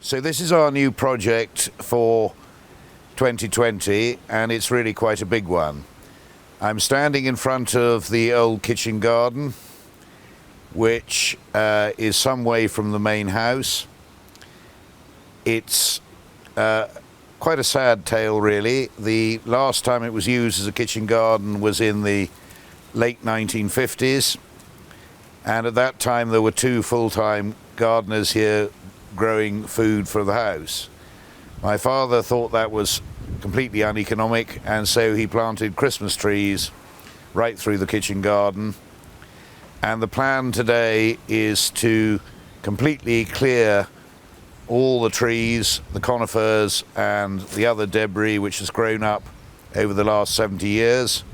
So this is our new project for 2020, and it's really quite a big one. I'm standing in front of the old kitchen garden, which is some way from the main house. It's quite a sad tale, really. The last time it was used as a kitchen garden was in the late 1950s, and at that time there were two full-time gardeners here growing food for the house. My father thought that was completely uneconomic, and so he planted Christmas trees right through the kitchen garden. And the plan today is to completely clear all the trees, the conifers and the other debris which has grown up over the last 70 years,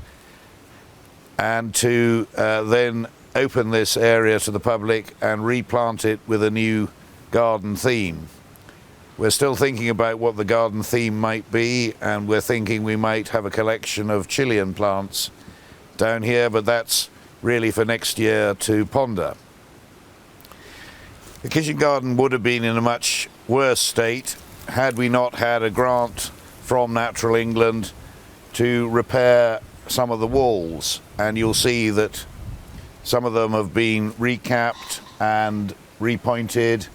and to then open this area to the public and replant it with a new garden theme. We're still thinking about what the garden theme might be, and we're thinking we might have a collection of Chilean plants down here, but that's really for next year to ponder. The kitchen garden would have been in a much worse state had we not had a grant from Natural England to repair some of the walls, and you'll see that some of them have been recapped and repointed.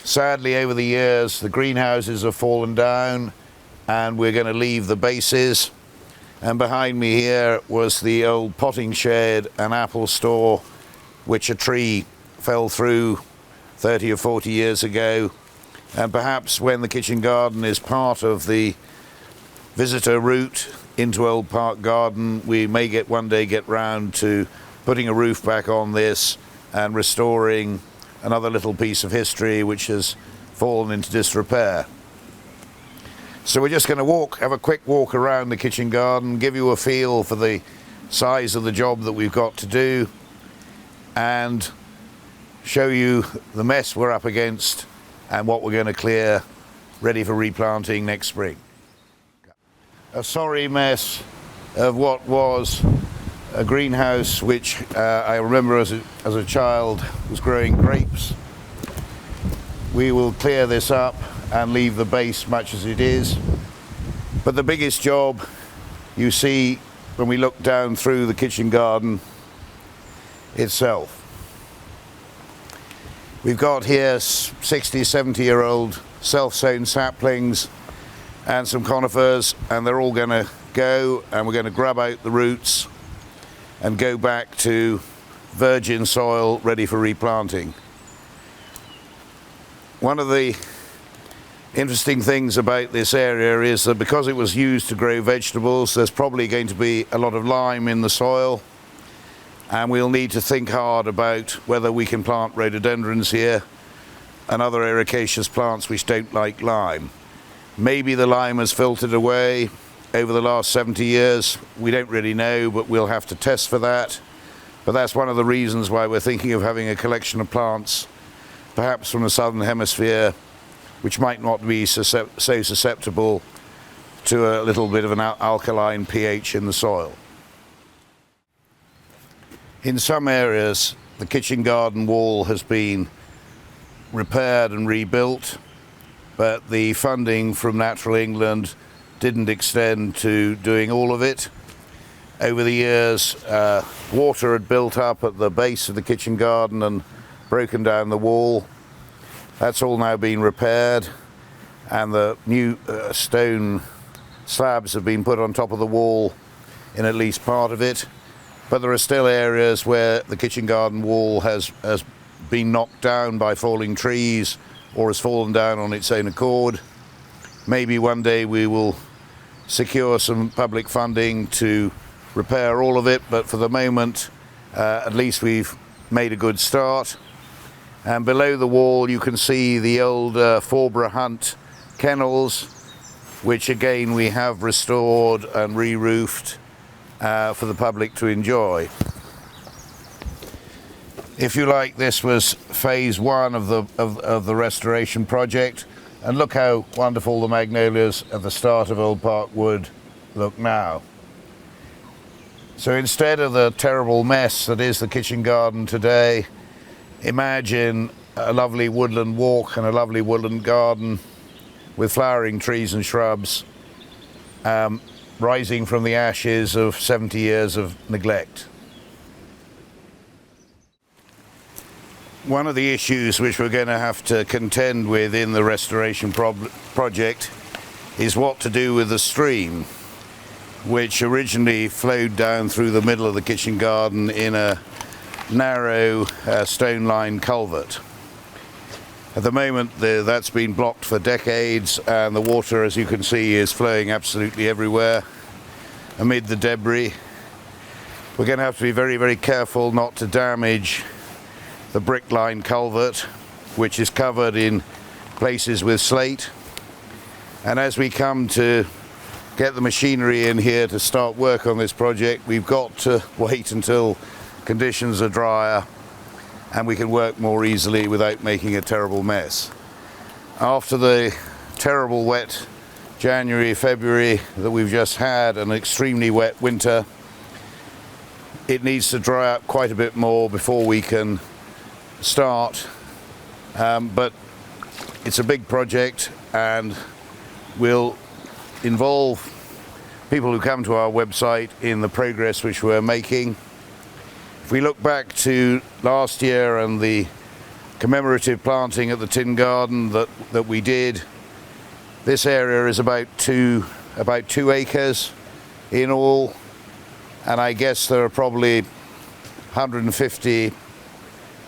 Sadly, over the years, the greenhouses have fallen down, and we're going to leave the bases. And behind me here was the old potting shed and apple store, which a tree fell through 30 or 40 years ago. And perhaps when the kitchen garden is part of the visitor route into Old Park Garden, we may one day get round to putting a roof back on this and restoring another little piece of history which has fallen into disrepair. So we're just going to have a quick walk around the kitchen garden, give you a feel for the size of the job that we've got to do, and show you the mess we're up against and what we're going to clear, ready for replanting next spring. A sorry mess of what was a greenhouse which I remember as a child was growing grapes. We will clear this up and leave the base much as it is. But the biggest job you see when we look down through the kitchen garden itself. We've got here 60, 70-year-old self-sown saplings and some conifers, and they're all going to go, and we're going to grub out the roots and go back to virgin soil ready for replanting. One of the interesting things about this area is that because it was used to grow vegetables, there's probably going to be a lot of lime in the soil, and we'll need to think hard about whether we can plant rhododendrons here and other ericaceous plants which don't like lime. Maybe the lime has filtered away over the last 70 years, we don't really know, but we'll have to test for that. But that's one of the reasons why we're thinking of having a collection of plants, perhaps from the southern hemisphere, which might not be so susceptible to a little bit of an alkaline pH in the soil. In some areas, the kitchen garden wall has been repaired and rebuilt, but the funding from Natural England didn't extend to doing all of it. Over the years, water had built up at the base of the kitchen garden and broken down the wall. That's all now been repaired, and the new stone slabs have been put on top of the wall in at least part of it. But there are still areas where the kitchen garden wall has been knocked down by falling trees or has fallen down on its own accord. Maybe one day we will secure some public funding to repair all of it, but for the moment, at least we've made a good start. And below the wall you can see the old Forborough Hunt kennels, which again we have restored and re-roofed for the public to enjoy. If you like, this was phase one of the restoration project. And look how wonderful the magnolias at the start of Old Park Wood look now. So instead of the terrible mess that is the kitchen garden today, imagine a lovely woodland walk and a lovely woodland garden with flowering trees and shrubs, rising from the ashes of 70 years of neglect. One of the issues which we're going to have to contend with in the restoration project is what to do with the stream, which originally flowed down through the middle of the kitchen garden in a narrow stone-lined culvert. At the moment that's been blocked for decades, and the water, as you can see, is flowing absolutely everywhere amid the debris. We're going to have to be very, very careful not to damage the brick-lined culvert, which is covered in places with slate. And as we come to get the machinery in here to start work on this project, we've got to wait until conditions are drier and we can work more easily without making a terrible mess. After the terrible wet January, February that we've just had, an extremely wet winter, it needs to dry up quite a bit more before we can start, but it's a big project and will involve people who come to our website in the progress which we're making. If we look back to last year and the commemorative planting at the Tin Garden that we did, this area is about two acres in all, and I guess there are probably 150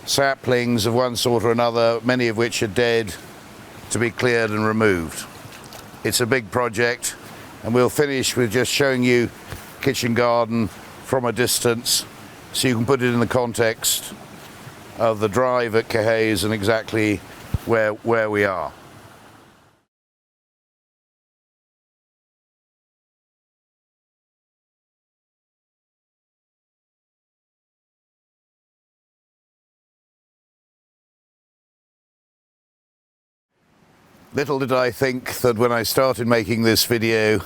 saplings of one sort or another, many of which are dead, to be cleared and removed. It's a big project, and we'll finish with just showing you kitchen garden from a distance so you can put it in the context of the drive at Caerhays and exactly where we are. Little did I think that when I started making this video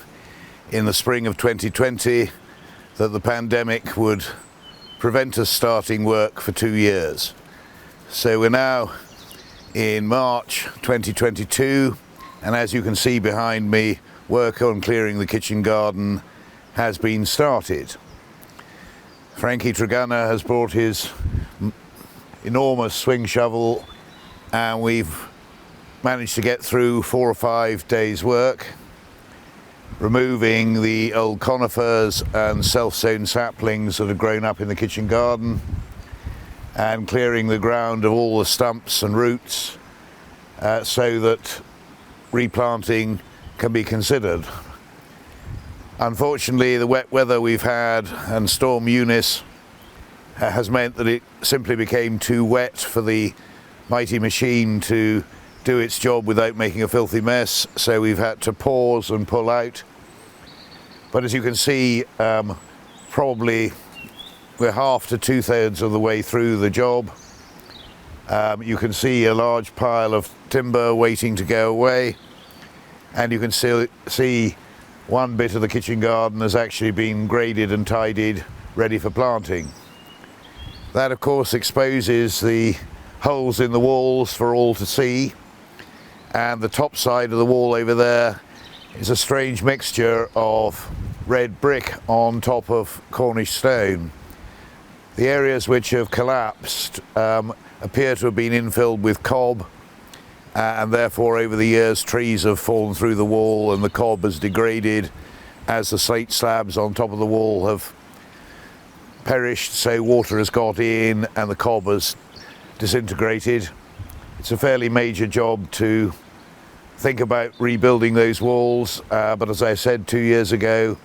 in the spring of 2020 that the pandemic would prevent us starting work for 2 years. So we're now in March 2022, and as you can see behind me, work on clearing the kitchen garden has been started. Frankie Tregunner has brought his enormous swing shovel, and we've managed to get through 4 or 5 days work, removing the old conifers and self-sown saplings that have grown up in the kitchen garden, and clearing the ground of all the stumps and roots so that replanting can be considered. Unfortunately, the wet weather we've had and Storm Eunice has meant that it simply became too wet for the mighty machine to do its job without making a filthy mess, so we've had to pause and pull out. But as you can see, probably we're half to 2/3 of the way through the job. You can see a large pile of timber waiting to go away, and you can see one bit of the kitchen garden has actually been graded and tidied, ready for planting. That of course exposes the holes in the walls for all to see, and the top side of the wall over there is a strange mixture of red brick on top of Cornish stone. The areas which have collapsed appear to have been infilled with cob, and therefore over the years trees have fallen through the wall and the cob has degraded as the slate slabs on top of the wall have perished, so water has got in and the cob has disintegrated. It's a fairly major job to think about rebuilding those walls, but as I said 2 years ago,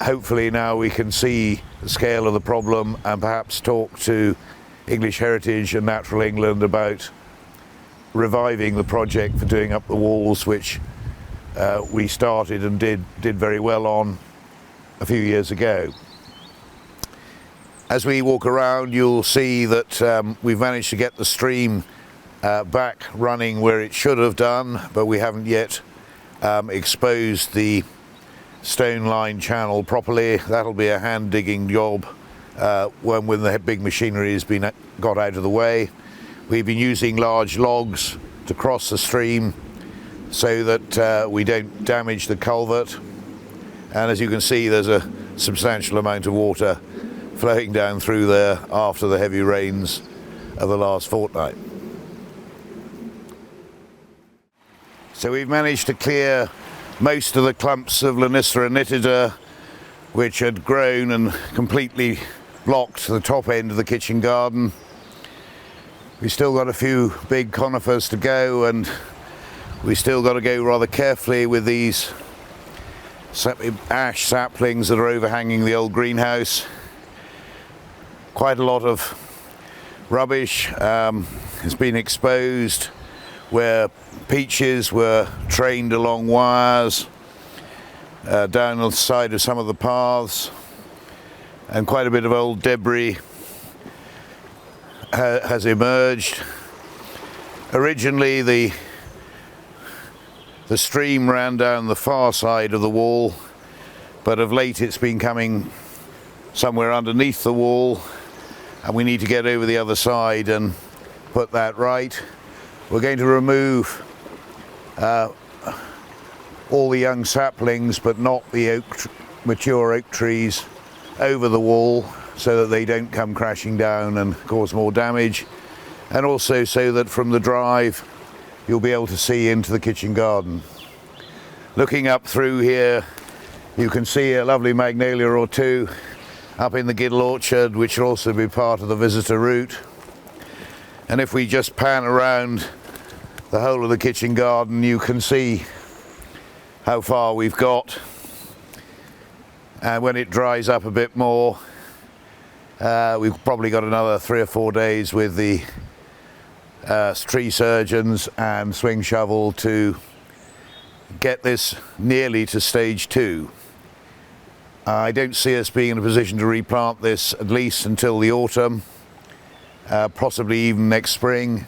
hopefully now we can see the scale of the problem and perhaps talk to English Heritage and Natural England about reviving the project for doing up the walls, which we started and did very well on a few years ago. As we walk around, you'll see that we've managed to get the stream back running where it should have done, but we haven't yet exposed the stone-lined channel properly. That'll be a hand-digging job when the big machinery has been got out of the way. We've been using large logs to cross the stream so that we don't damage the culvert. And as you can see, there's a substantial amount of water flowing down through there after the heavy rains of the last fortnight. So we've managed to clear most of the clumps of Lanistera nitida, which had grown and completely blocked the top end of the kitchen garden. We've still got a few big conifers to go, and we still got to go rather carefully with these ash saplings that are overhanging the old greenhouse. Quite a lot of rubbish has been exposed where peaches were trained along wires down the side of some of the paths, and quite a bit of old debris has emerged. Originally the stream ran down the far side of the wall, but of late it's been coming somewhere underneath the wall, and we need to get over the other side and put that right. We're going to remove all the young saplings, but not the mature oak trees, over the wall so that they don't come crashing down and cause more damage, and also so that from the drive you'll be able to see into the kitchen garden. Looking up through here, you can see a lovely magnolia or two up in the Giddle orchard, which will also be part of the visitor route. And if we just pan around the whole of the kitchen garden, you can see how far we've got. And when it dries up a bit more, we've probably got another 3 or 4 days with the tree surgeons and swing shovel to get this nearly to stage 2. I don't see us being in a position to replant this at least until the autumn, possibly even next spring,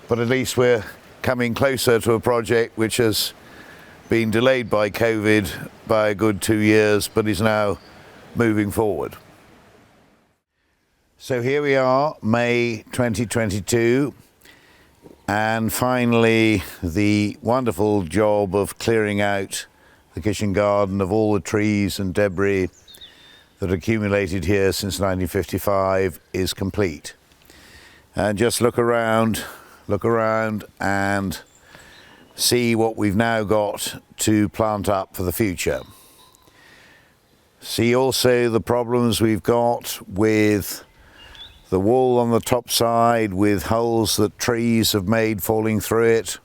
but at least we're coming closer to a project which has been delayed by COVID by a good 2 years, but is now moving forward. So here we are, May 2022, and finally the wonderful job of clearing out the kitchen garden of all the trees and debris that accumulated here since 1955 is complete. And just look around and see what we've now got to plant up for the future. See also the problems we've got with the wall on the top side, with holes that trees have made falling through it,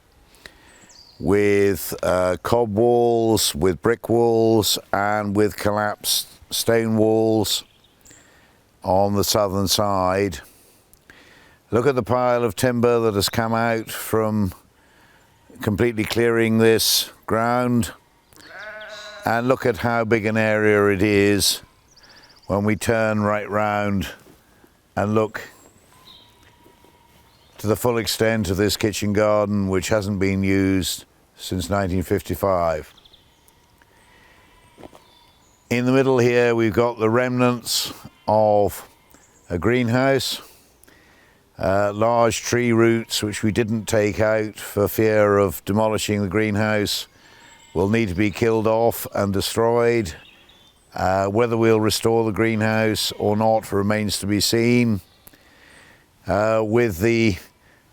with cob walls, with brick walls, and with collapsed stone walls on the southern side. Look at the pile of timber that has come out from completely clearing this ground, and look at how big an area it is when we turn right round and look to the full extent of this kitchen garden, which hasn't been used since 1955. In the middle here we've got the remnants of a greenhouse, large tree roots which we didn't take out for fear of demolishing the greenhouse will need to be killed off and destroyed. Whether we'll restore the greenhouse or not remains to be seen. With the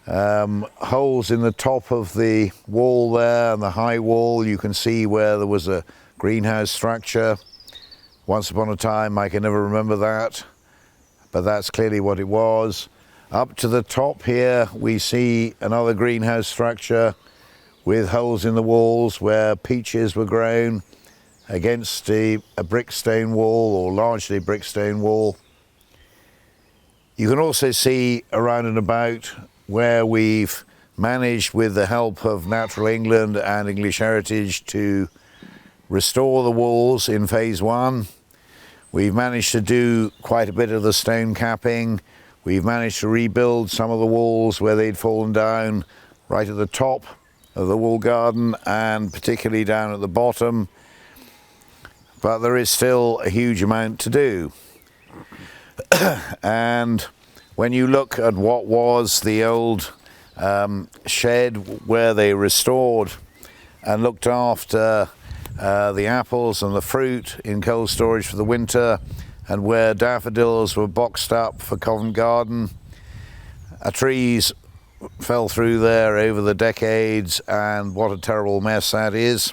holes in the top of the wall there and the high wall, you can see where there was a greenhouse structure. Once upon a time, I can never remember that, but that's clearly what it was. Up to the top here, we see another greenhouse structure with holes in the walls where peaches were grown against a brick stone wall, or largely brick stone wall. You can also see around and about where we've managed, with the help of Natural England and English Heritage, to restore the walls in phase 1. We've managed to do quite a bit of the stone capping. We've managed to rebuild some of the walls where they'd fallen down right at the top of the wall garden, and particularly down at the bottom. But there is still a huge amount to do. And when you look at what was the old shed where they restored and looked after the apples and the fruit in cold storage for the winter, and where daffodils were boxed up for Covent Garden, trees fell through there over the decades, and what a terrible mess that is.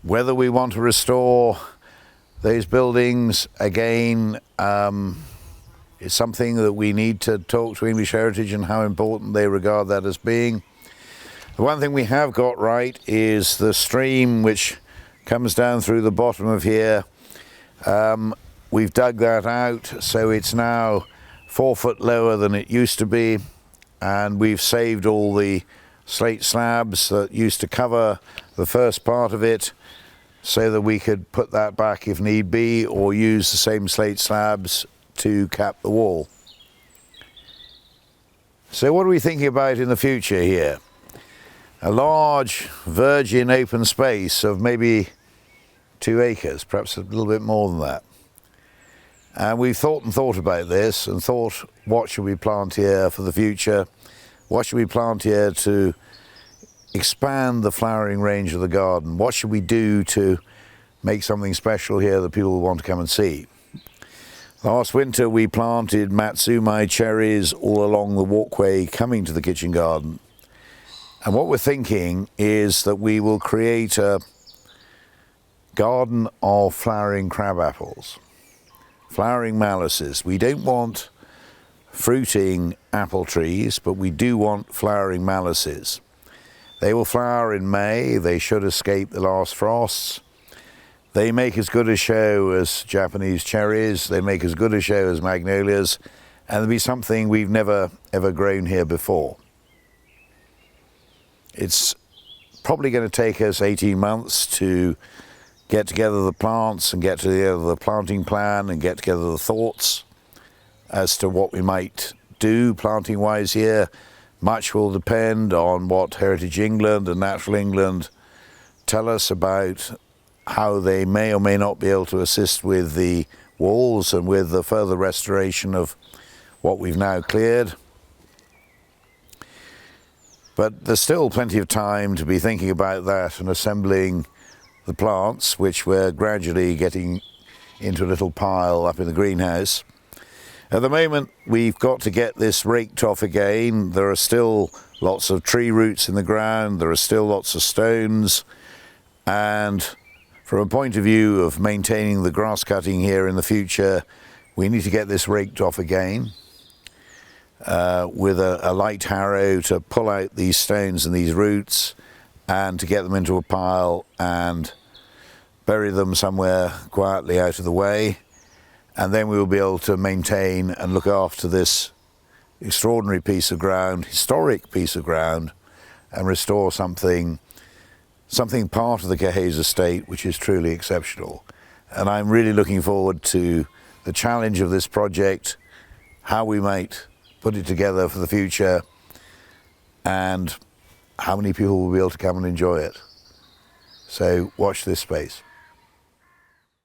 Whether we want to restore those buildings again is something that we need to talk to English Heritage and how important they regard that as being. The one thing we have got right is the stream which comes down through the bottom of here. We've dug that out, so it's now 4 foot lower than it used to be, and we've saved all the slate slabs that used to cover the first part of it, so that we could put that back if need be, or use the same slate slabs to cap the wall. So what are we thinking about in the future here? A large virgin open space of maybe 2 acres, perhaps a little bit more than that. And we've thought and thought about this and thought, what should we plant here for the future? What should we plant here to expand the flowering range of the garden? What should we do to make something special here that people will want to come and see? Last winter we planted Matsumai cherries all along the walkway coming to the kitchen garden. And what we're thinking is that we will create a garden of flowering crab apples, flowering malices. We don't want fruiting apple trees, but we do want flowering malices. They will flower in May. They should escape the last frosts. They make as good a show as Japanese cherries. They make as good a show as magnolias, and they'll be something we've never ever grown here before. It's probably going to take us 18 months to get together the plants and get together the planting plan and get together the thoughts as to what we might do planting wise here. Much will depend on what Heritage England and Natural England tell us about how they may or may not be able to assist with the walls and with the further restoration of what we've now cleared. But there's still plenty of time to be thinking about that and assembling the plants, which we're gradually getting into a little pile up in the greenhouse. At the moment, we've got to get this raked off again. There are still lots of tree roots in the ground. There are still lots of stones. And from a point of view of maintaining the grass cutting here in the future, we need to get this raked off again with a light harrow to pull out these stones and these roots and to get them into a pile and bury them somewhere quietly out of the way. And then we will be able to maintain and look after this extraordinary piece of ground, historic piece of ground, and restore something part of the Caerhays estate which is truly exceptional. And I'm really looking forward to the challenge of this project, how we might put it together for the future, and how many people will be able to come and enjoy it. So watch this space.